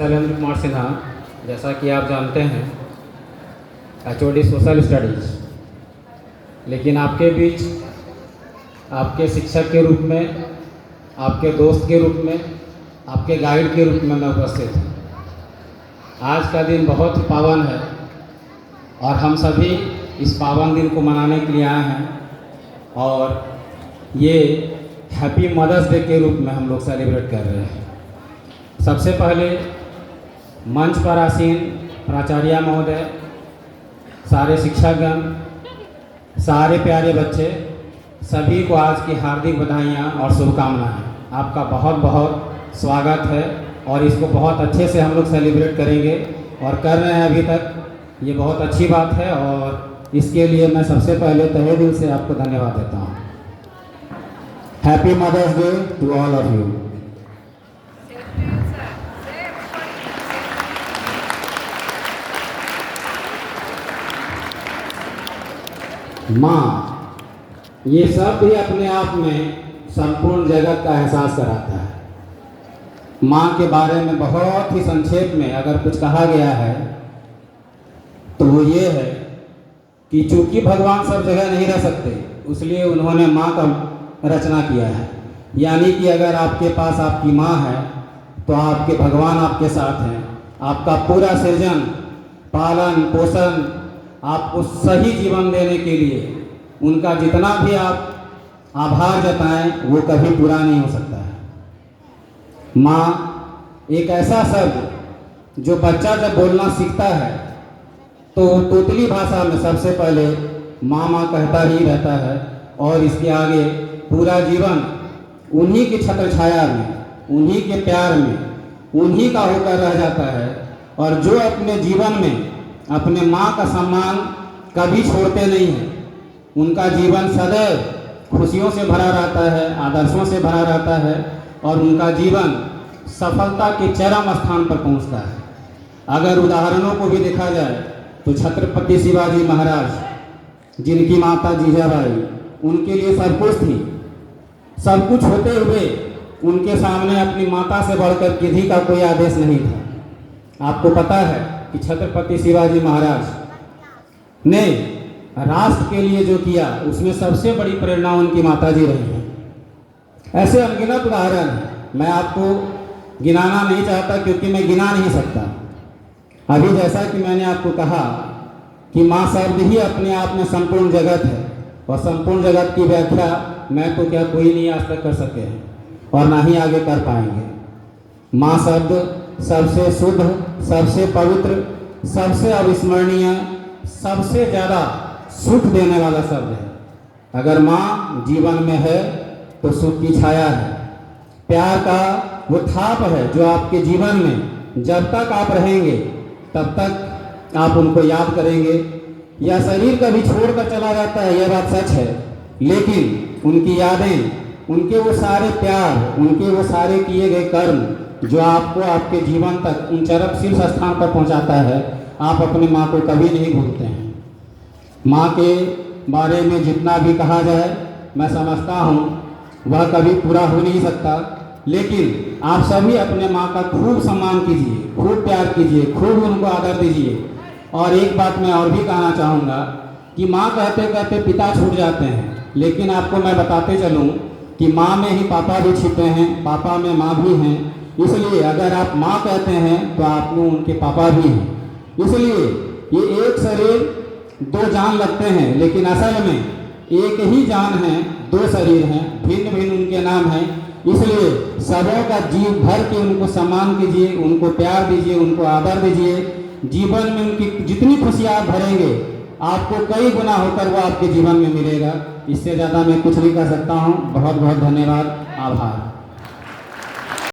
शैलेंद्र कुमार सिन्हा, जैसा कि आप जानते हैं HOD सोशल स्टडीज़, लेकिन आपके बीच आपके शिक्षक के रूप में, आपके दोस्त के रूप में, आपके गाइड के रूप में मैं उपस्थित हूँ। आज का दिन बहुत ही पावन है और हम सभी इस पावन दिन को मनाने के लिए आए हैं और ये हैप्पी मदर्स डे के रूप में हम लोग सेलिब्रेट कर रहे हैं। सबसे पहले मंच पर आसीन प्राचार्य महोदय, सारे शिक्षकगण, सारे प्यारे बच्चे, सभी को आज की हार्दिक बधाइयाँ और शुभकामनाएँ। आपका बहुत बहुत स्वागत है और इसको बहुत अच्छे से हम लोग सेलिब्रेट करेंगे और कर रहे हैं अभी तक। ये बहुत अच्छी बात है और इसके लिए मैं सबसे पहले तहे दिल से आपको धन्यवाद देता हूँ। Happy mother's day to all of you. माँ, ये सब भी अपने आप में संपूर्ण जगत का एहसास कराता है। माँ के बारे में बहुत ही संक्षेप में अगर कुछ कहा गया है तो वो ये है कि चूंकि भगवान सब जगह नहीं रह सकते, इसलिए उन्होंने माँ का रचना किया है। यानी कि अगर आपके पास आपकी माँ है तो आपके भगवान आपके साथ हैं। आपका पूरा सृजन, पालन पोषण, आपको सही जीवन देने के लिए उनका जितना भी आप आभार जताएं वो कभी पूरा नहीं हो सकता है। माँ एक ऐसा शब्द जो बच्चा जब बोलना सीखता है तो तोतली भाषा में सबसे पहले माँ माँ कहता ही रहता है और इसके आगे पूरा जीवन उन्हीं की छत्र छाया में, उन्हीं के प्यार में, उन्हीं का होकर रह जाता है। और जो अपने जीवन में अपने माँ का सम्मान कभी छोड़ते नहीं हैं, उनका जीवन सदैव खुशियों से भरा रहता है, आदर्शों से भरा रहता है और उनका जीवन सफलता के चरम स्थान पर पहुंचता है। अगर उदाहरणों को भी देखा जाए तो छत्रपति शिवाजी महाराज, जिनकी माता जीजाबाई, उनके लिए सब कुछ थी। सब कुछ होते हुए उनके सामने अपनी माता से बढ़कर किसी का कोई आदेश नहीं था। आपको पता है कि छत्रपति शिवाजी महाराज ने राष्ट्र के लिए जो किया उसमें सबसे बड़ी प्रेरणा उनकी माताजी रही है। ऐसे अनगिनत उदाहरण हैं, मैं आपको गिनाना नहीं चाहता क्योंकि मैं गिना नहीं सकता। अभी जैसा कि मैंने आपको कहा कि माँ शब्द ही अपने आप में संपूर्ण जगत है और संपूर्ण जगत की व्याख्या मैं तो क्या कोई नहीं आज तक कर सके हैं और ना ही आगे कर पाएंगे। माँ शब्द सबसे शुद्ध, सबसे पवित्र, सबसे अविस्मरणीय, सबसे ज़्यादा सुख देने वाला शब्द है। अगर माँ जीवन में है तो सुख की छाया है, प्यार का वो थाप है जो आपके जीवन में जब तक आप रहेंगे तब तक आप उनको याद करेंगे। यह शरीर कभी छोड़कर चला जाता है, यह बात सच है, लेकिन उनकी यादें, उनके वो सारे प्यार, उनके वो सारे किए गए कर्म जो आपको आपके जीवन तक उन चरम शीर्ष स्थान पर पहुंचाता है, आप अपनी माँ को कभी नहीं भूलते हैं। माँ के बारे में जितना भी कहा जाए मैं समझता हूँ वह कभी पूरा हो नहीं सकता, लेकिन आप सभी अपने माँ का खूब सम्मान कीजिए, खूब प्यार कीजिए, खूब उनको आदर दीजिए। और एक बात मैं और भी कहना चाहूँगा कि माँ कहते कहते पिता छूट जाते हैं, लेकिन आपको मैं बताते चलूँ कि माँ में ही पापा भी छिपे हैं, पापा में माँ भी हैं। इसलिए अगर आप माँ कहते हैं तो आप में उनके पापा भी हैं। इसलिए ये एक शरीर दो जान लगते हैं, लेकिन असल में एक ही जान है, दो शरीर हैं, भिन्न भिन्न उनके नाम हैं। इसलिए सबों का जीव भर के उनको सम्मान कीजिए, उनको प्यार दीजिए, उनको आदर दीजिए। जीवन में उनकी जितनी खुशियाँ आप भरेंगे आपको कई गुना होकर वो आपके जीवन में मिलेगा। इससे ज़्यादा मैं कुछ नहीं कर सकता हूँ। बहुत बहुत धन्यवाद, आभार।